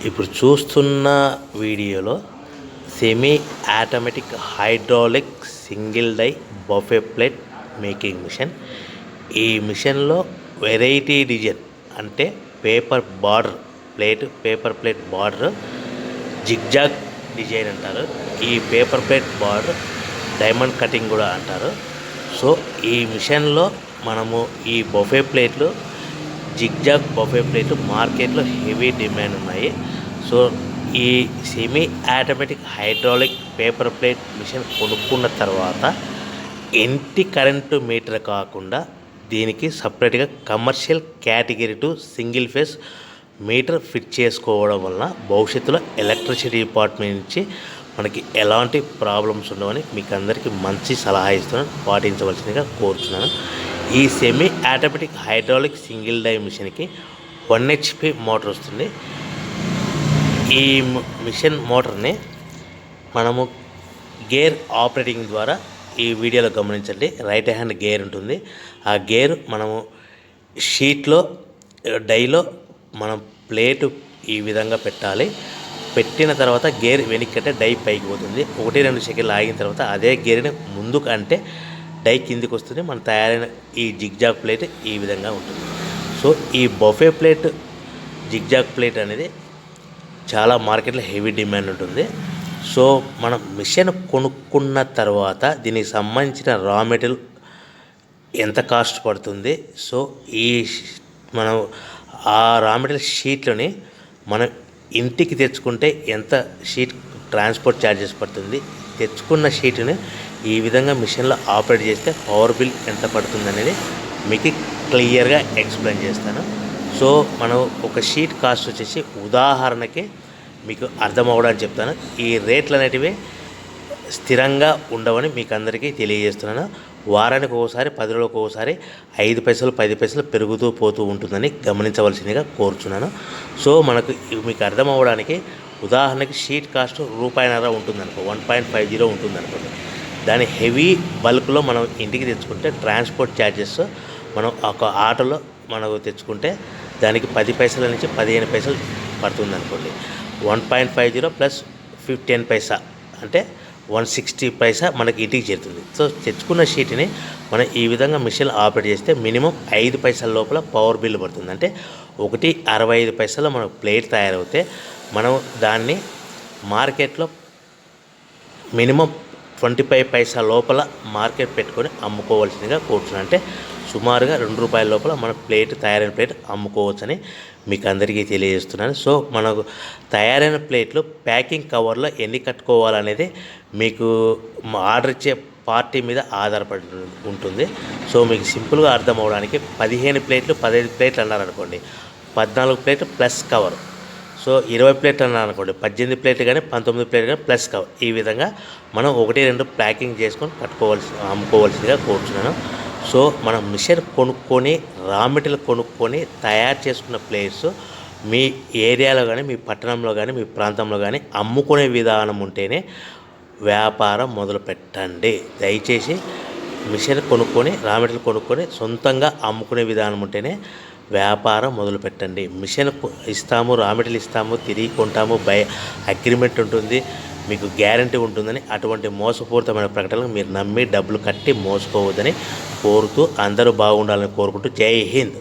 ఇప్పుడు చూస్తున్న వీడియోలో semi automatic hydraulic single die buffet plate making machine. ఈ మిషన్లో వెరైటీ డిజైన్ అంటే paper plate border zigzag design అంటారు. ఈ paper plate border diamond cutting కూడా అంటారు. సో ఈ మిషన్లో మనము ఈ బఫే ప్లేట్లు జిగ్జాగ్ బఫే ప్లేట్లు మార్కెట్లో హెవీ డిమాండ్ ఉన్నాయి. సో ఈ semi automatic hydraulic paper plate machine కొనుక్కున్న తర్వాత ఇంటి కరెంటు మీటర్ కాకుండా దీనికి సపరేట్గా commercial category to single phase meter fit చేసుకోవడం వలన భవిష్యత్తులో ఎలక్ట్రిసిటీ డిపార్ట్మెంట్ నుంచి మనకి ఎలాంటి ప్రాబ్లమ్స్ ఉండవని మీకు అందరికీ మంచి సలహా ఇస్తున్నాను, పాటించవలసిందిగా కోరుతున్నాను. ఈ semi automatic hydraulic single die మిషన్కి 1 HP మోటార్ వస్తుంది. ఈ మిషన్ మోటార్ని మనము గేర్ ఆపరేటింగ్ ద్వారా ఈ వీడియోలో గమనించండి. రైట్ హ్యాండ్ గేర్ ఉంటుంది. ఆ గేర్ మనము షీట్లో డైలో మనం ప్లేటు ఈ విధంగా పెట్టాలి. పెట్టిన తర్వాత గేర్ వెనక్కంటే డై పైకి పోతుంది. 1-2 సెకండ్లు ఆగిన తర్వాత అదే గేర్ని ముందుకు అంటే డై కిందికి వస్తుంది. మన తయారైన ఈ జిగ్జాగ్ ప్లేట్ ఈ విధంగా ఉంటుంది. సో ఈ బఫే ప్లేట్ జిగ్జాగ్ ప్లేట్ అనేది చాలా మార్కెట్లో హెవీ డిమాండ్ ఉంటుంది. సో మనం మిషన్ కొనుక్కున్న తర్వాత దీనికి సంబంధించిన రా మెటీరియల్ ఎంత కాస్ట్ పడుతుంది, సో ఈ మనం ఆ రా మెటీరియల్ షీట్లని మనం ఇంటికి తెచ్చుకుంటే ఎంత షీట్ ట్రాన్స్పోర్ట్ ఛార్జెస్ పడుతుంది, తెచ్చుకున్న షీట్ని ఈ విధంగా మిషన్లో ఆపరేట్ చేస్తే పవర్ బిల్ ఎంత పడుతుంది అనేది మీకు క్లియర్గా ఎక్స్ప్లెయిన్ చేస్తాను. సో మనం ఒక షీట్ కాస్ట్ వచ్చేసి ఉదాహరణకి మీకు అర్థం అవ్వడానికి చెప్తాను. ఈ రేట్లు అనేటివి స్థిరంగా ఉండవని మీకు అందరికీ తెలియజేస్తున్నాను. వారానికి ఒకసారి 10 రోజులకు ఒకసారి 5 పైసలు 10 పైసలు పెరుగుతూ పోతూ ఉంటుందని గమనించవలసిందిగా కోరుచున్నాను. సో మనకు మీకు అర్థం అవ్వడానికి ఉదాహరణకి షీట్ కాస్ట్ ₹1.5 ఉంటుందనుకో, 1.50 ఉంటుందనుకోండి. దాని హెవీ బల్క్లో మనం ఇంటికి తెచ్చుకుంటే ట్రాన్స్పోర్ట్ ఛార్జెస్ మనం ఒక ఆటోలో మనకు తెచ్చుకుంటే దానికి 10 పైసల నుంచి 15 పైసలు పడుతుంది అనుకోండి. 1.50 ప్లస్ 10 పైసా అంటే 160 పైసా మనకి ఇంటికి చేరుతుంది. సో తెచ్చుకున్న షీట్ని మనం ఈ విధంగా మిషన్ ఆపరేట్ చేస్తే మినిమం 5 పైసల లోపల పవర్ బిల్ పడుతుంది. అంటే 1.65 పైసలు మనకు ప్లేట్ తయారవుతే మనం దాన్ని మార్కెట్లో మినిమం 25 పైసా లోపల మార్కెట్ పెట్టుకొని అమ్ముకోవాల్సిందిగా కోరుతున్నాను. అంటే సుమారుగా ₹2 లోపల మన ప్లేట్ తయారైన ప్లేట్ అమ్ముకోవచ్చని మీకు అందరికీ తెలియజేస్తున్నాను. సో మనకు తయారైన ప్లేట్లు ప్యాకింగ్ కవర్లో ఎన్ని కట్టుకోవాలనేది మీకు ఆర్డర్ ఇచ్చే పార్టీ మీద ఆధారపడి ఉంటుంది. సో మీకు సింపుల్గా అర్థం అవ్వడానికి 15 ప్లేట్లు 15 ప్లేట్లు అన్నారనుకోండి, 14 ప్లేట్లు ప్లస్ కవర్. సో 20 ప్లేట్లు అన్నారనుకోండి, 18 ప్లేట్లు కానీ 19 ప్లేట్లు కానీ ప్లస్ కవర్. ఈ విధంగా మనం 1-2 ప్యాకింగ్ చేసుకొని అమ్ముకోవాల్సిందిగా కోరుతున్నాను. సో మనం మిషన్ కొనుక్కొని రా మెటీరియల్ కొనుక్కొని తయారు చేసుకున్న ప్లేట్స్ మీ ఏరియాలో కానీ మీ పట్టణంలో కానీ మీ ప్రాంతంలో కానీ అమ్ముకునే విధానం ఉంటేనే వ్యాపారం మొదలు పెట్టండి. దయచేసి మిషన్ కొనుక్కొని రా మెటీరియల్ కొనుక్కొని సొంతంగా అమ్ముకునే విధానం ఉంటేనే వ్యాపారం మొదలు పెట్టండి. మిషన్ ఇస్తాము, రా మెటీరియల్ ఇస్తాము, తిరిగి కొంటాము, అగ్రిమెంట్ ఉంటుంది, మీకు గ్యారంటీ ఉంటుందని అటువంటి మోసపూరితమైన ప్రకటనలు మీరు నమ్మి డబ్బులు కట్టి మోసపోవద్దని కోరుతూ అందరూ బాగుండాలని కోరుకుంటూ జై హింద్.